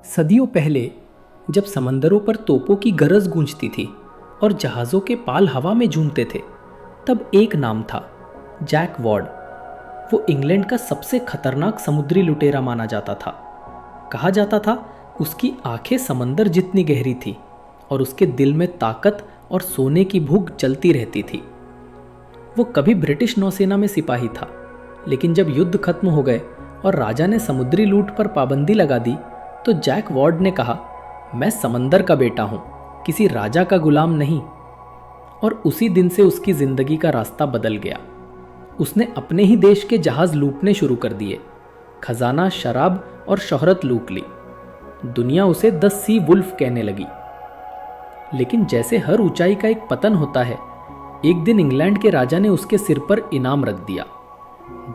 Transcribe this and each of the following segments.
सदियों पहले जब समंदरों पर तोपों की गरज गूंजती थी और जहाज़ों के पाल हवा में झूमते थे, तब एक नाम था, जैक वॉर्ड। वो इंग्लैंड का सबसे खतरनाक समुद्री लुटेरा माना जाता था। कहा जाता था उसकी आंखें समंदर जितनी गहरी थी और उसके दिल में ताकत और सोने की भूख जलती रहती थी। वो कभी ब्रिटिश नौसेना में सिपाही था, लेकिन जब युद्ध खत्म हो गए और राजा ने समुद्री लूट पर पाबंदी लगा दी, तो जैक वॉर्ड ने कहा, मैं समंदर का बेटा हूं, किसी राजा का गुलाम नहीं। और उसी दिन से उसकी जिंदगी का रास्ता बदल गया। उसने अपने ही देश के जहाज लूटने शुरू कर दिए, खजाना, शराब और शोहरत लूट ली। दुनिया उसे द सी वुल्फ कहने लगी। लेकिन जैसे हर ऊंचाई का एक पतन होता है, एक दिन इंग्लैंड के राजा ने उसके सिर पर इनाम रख दिया,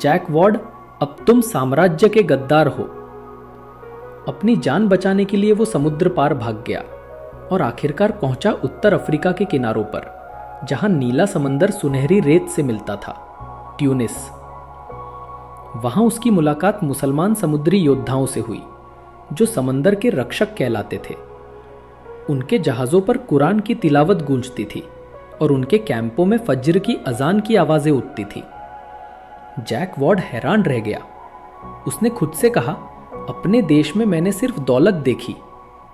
जैक वॉर्ड, अब तुम साम्राज्य के गद्दार हो। अपनी जान बचाने के लिए वो समुद्र पार भाग गया और आखिरकार पहुंचा उत्तर अफ्रीका के किनारों पर, जहां नीला समंदर सुनहरी रेत से मिलता था, ट्यूनिस। वहां उसकी मुलाकात मुसलमान समुद्री योद्धाओं से हुई, जो समंदर के रक्षक कहलाते थे। उनके जहाज़ों पर कुरान की तिलावत गूंजती थी और उनके कैंपों में फज्र की अजान की आवाज़ें उठती थी। जैक वॉर्ड हैरान रह गया। उसने खुद से कहा, अपने देश में मैंने सिर्फ दौलत देखी,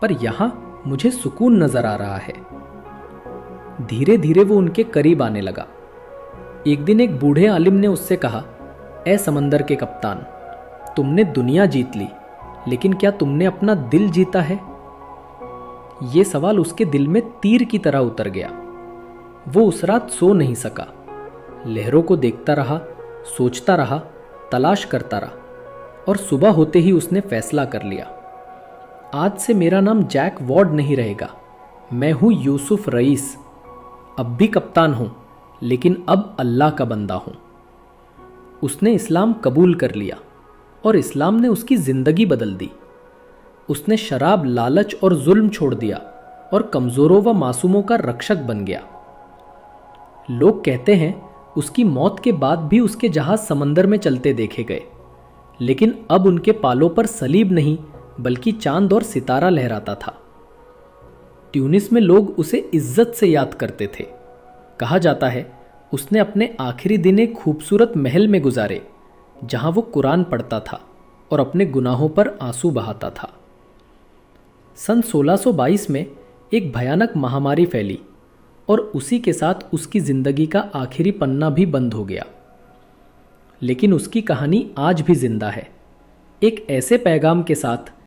पर यहां मुझे सुकून नजर आ रहा है। धीरे धीरे वो उनके करीब आने लगा। एक दिन एक बूढ़े आलिम ने उससे कहा, ए समंदर के कप्तान, तुमने दुनिया जीत ली, लेकिन क्या तुमने अपना दिल जीता है? ये सवाल उसके दिल में तीर की तरह उतर गया। वो उस रात सो नहीं सका। लहरों को देखता रहा, सोचता रहा, तलाश करता रहा, और सुबह होते ही उसने फैसला कर लिया, आज से मेरा नाम जैक वॉर्ड नहीं रहेगा, मैं हूं यूसुफ रईस। अब भी कप्तान हूं, लेकिन अब अल्लाह का बंदा हूं। उसने इस्लाम कबूल कर लिया और इस्लाम ने उसकी जिंदगी बदल दी। उसने शराब, लालच और जुल्म छोड़ दिया और कमजोरों व मासूमों का रक्षक बन गया। लोग कहते हैं उसकी मौत के बाद भी उसके जहाज समंदर में चलते देखे गए, लेकिन अब उनके पालों पर सलीब नहीं, बल्कि चांद और सितारा लहराता था। ट्यूनिस में लोग उसे इज्जत से याद करते थे। कहा जाता है उसने अपने आखिरी दिन एक खूबसूरत महल में गुजारे, जहां वो कुरान पढ़ता था और अपने गुनाहों पर आंसू बहाता था। सन 1622 में एक भयानक महामारी फैली और उसी के साथ उसकी जिंदगी का आखिरी पन्ना भी बंद हो गया। लेकिन उसकी कहानी आज भी जिंदा है, एक ऐसे पैगाम के साथ